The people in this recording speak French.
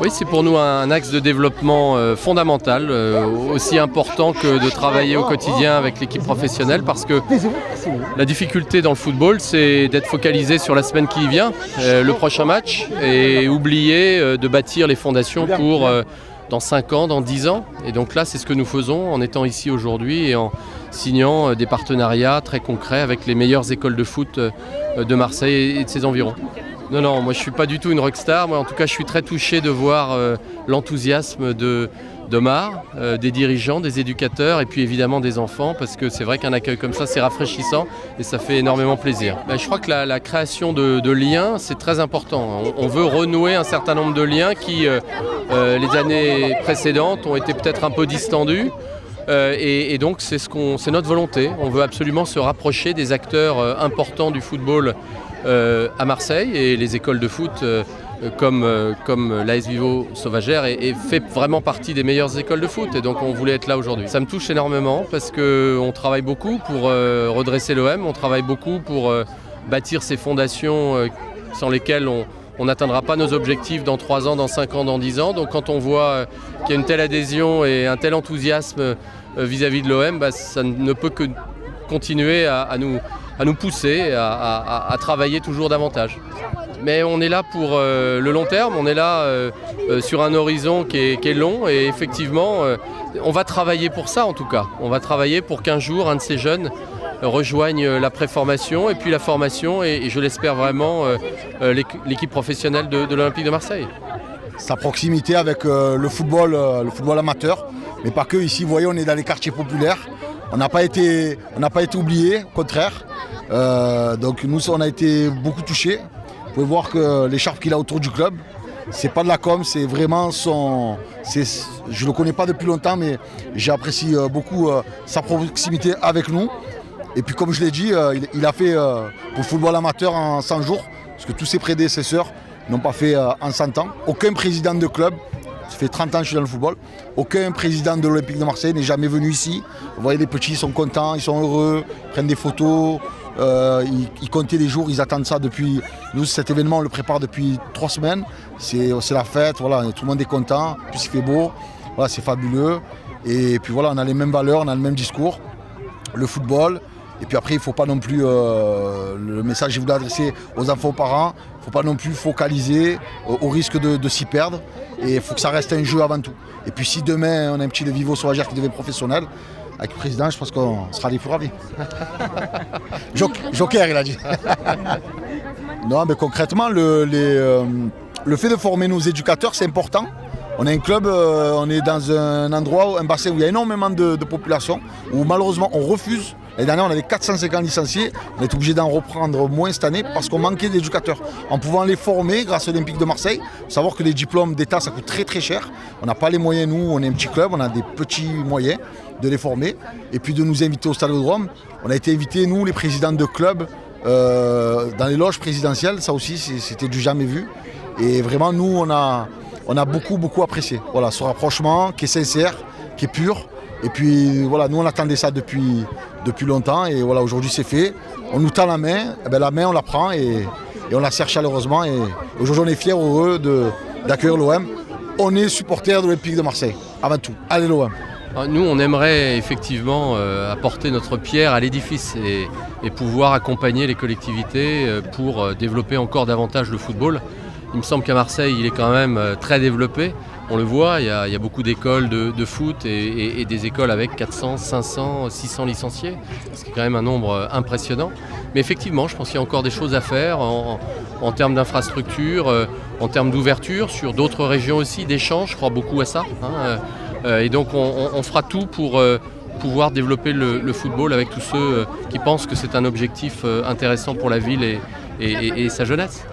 Oui, c'est pour nous un axe de développement fondamental, aussi important que de travailler au quotidien avec l'équipe professionnelle, parce que la difficulté dans le football, c'est d'être focalisé sur la semaine qui vient, le prochain match, et oublier de bâtir les fondations pour dans 5 ans, dans 10 ans. Et donc là, c'est ce que nous faisons en étant ici aujourd'hui et en signant des partenariats très concrets avec les meilleures écoles de foot de Marseille et de ses environs. Non, moi je ne suis pas du tout une rockstar. Moi, en tout cas, je suis très touché de voir l'enthousiasme d'Omar, des dirigeants, des éducateurs et puis évidemment des enfants, parce que c'est vrai qu'un accueil comme ça, c'est rafraîchissant et ça fait énormément plaisir. Je crois que la création de liens, c'est très important. On veut renouer un certain nombre de liens qui, les années précédentes, ont été peut-être un peu distendus. Et donc c'est notre volonté. On veut absolument se rapprocher des acteurs importants du football à Marseille, et les écoles de foot comme l'AS Vivo Sauvagère fait vraiment partie des meilleures écoles de foot, et donc on voulait être là aujourd'hui. Ça me touche énormément parce qu'on travaille beaucoup pour redresser l'OM, on travaille beaucoup pour bâtir ces fondations sans lesquelles on n'atteindra pas nos objectifs dans 3 ans, dans 5 ans, dans 10 ans. Donc quand on voit qu'il y a une telle adhésion et un tel enthousiasme vis-à-vis de l'OM, ça ne peut que continuer à nous pousser, à travailler toujours davantage. Mais on est là pour le long terme, on est là sur un horizon qui est long, et effectivement, on va travailler pour ça en tout cas. On va travailler pour qu'un jour, un de ces jeunes rejoigne la préformation et puis la formation et je l'espère vraiment l'équipe professionnelle de l'Olympique de Marseille. Sa proximité avec le football amateur, mais pas que. Ici, vous voyez, on est dans les quartiers populaires. On n'a pas été oubliés, au contraire. Donc nous, on a été beaucoup touchés. Vous pouvez voir que l'écharpe qu'il a autour du club, c'est pas de la com, c'est vraiment je le connais pas depuis longtemps, mais j'apprécie beaucoup sa proximité avec nous. Et puis comme je l'ai dit, il a fait pour le football amateur en 100 jours, parce que tous ses prédécesseurs n'ont pas fait en 100 ans. Aucun président de club, ça fait 30 ans que je suis dans le football, aucun président de l'Olympique de Marseille n'est jamais venu ici. Vous voyez, les petits, ils sont contents, ils sont heureux, ils prennent des photos, ils comptaient les jours, ils attendent ça depuis... Nous, cet événement, on le prépare depuis 3 semaines. C'est la fête, voilà, tout le monde est content, puis il fait beau, voilà, c'est fabuleux. Et puis voilà, on a les mêmes valeurs, on a le même discours, le football. Et puis après, il ne faut pas non plus, le message que je voulais adresser aux enfants, aux parents, il ne faut pas non plus focaliser au risque de s'y perdre. Et il faut que ça reste un jeu avant tout. Et puis si demain, on a un petit de Vivo Sauvagère qui devient professionnel, avec le président, je pense qu'on sera les plus ravis. Joker, il a dit. Non, mais concrètement, le fait de former nos éducateurs, c'est important. On est un club, on est dans un endroit, un bassin où il y a énormément de population, où malheureusement on refuse. L'année dernière, on avait 450 licenciés, on est obligé d'en reprendre moins cette année parce qu'on manquait d'éducateurs. En pouvant les former grâce à l'Olympique de Marseille, il faut savoir que les diplômes d'État, ça coûte très très cher. On n'a pas les moyens, nous, on est un petit club, on a des petits moyens de les former. Et puis de nous inviter au Stade-Vélodrome. On a été invités, nous, les présidents de clubs, dans les loges présidentielles, ça aussi, c'était du jamais vu. Et vraiment, nous, on a beaucoup apprécié. Voilà, ce rapprochement qui est sincère, qui est pur. Et puis voilà, nous on attendait ça depuis longtemps, et voilà, aujourd'hui c'est fait. On nous tend la main, et bien la main on la prend et on la serre chaleureusement. Et aujourd'hui on est fiers, heureux d'accueillir l'OM. On est supporters de l'Olympique de Marseille, avant tout. Allez l'OM. Nous on aimerait effectivement apporter notre pierre à l'édifice et pouvoir accompagner les collectivités pour développer encore davantage le football. Il me semble qu'à Marseille il est quand même très développé. On le voit, il y a beaucoup d'écoles de foot et des écoles avec 400, 500, 600 licenciés, ce qui est quand même un nombre impressionnant. Mais effectivement, je pense qu'il y a encore des choses à faire en termes d'infrastructures, en termes d'ouverture sur d'autres régions aussi, d'échanges, je crois beaucoup à ça. Et donc on fera tout pour pouvoir développer le football avec tous ceux qui pensent que c'est un objectif intéressant pour la ville et sa jeunesse.